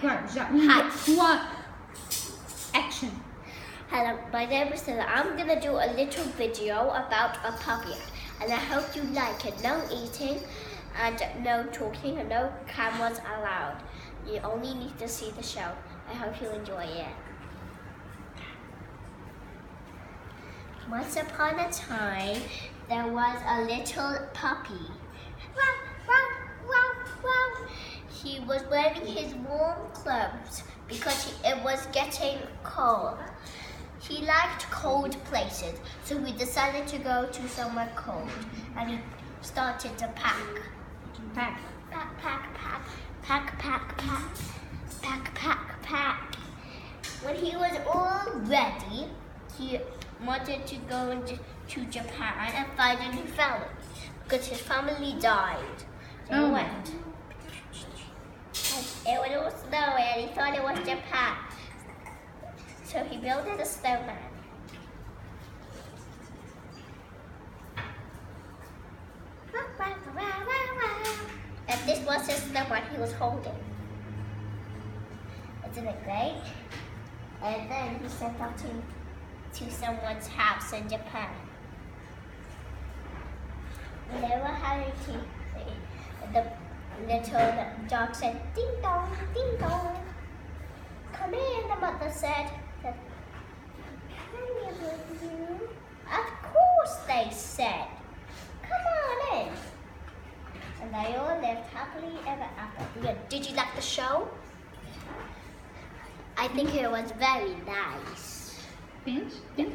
One. Action. Hello, my name is Stella. I'm gonna do a little video about a puppy, and I hope you like it. No eating, and no talking, and no cameras allowed. You only need to see the show. I hope you enjoy it. Once upon a time, there was a little puppy. Wow, wow, wow, wow. He was wearing his warm clothes because it was getting cold. He liked cold places, so we decided to go to somewhere cold, and he started to pack. Pack. Pack, pack, pack, pack, pack, pack, pack, pack, pack. When he was all ready, he wanted to go to Japan and find a new family because his family died. So he went. And it was all snowy and he thought it was Japan. So he built a snowman. And this was his snowman he was holding. Isn't it great? And then he sent out to someone's house in Japan. And they were having tea. The little dog said, ding dong, ding dong. Come in, the mother said. Can I live with you? Of course, they said. Come on in. And they all lived happily ever after. Did you like the show? I think it was very nice. Finish? Yeah.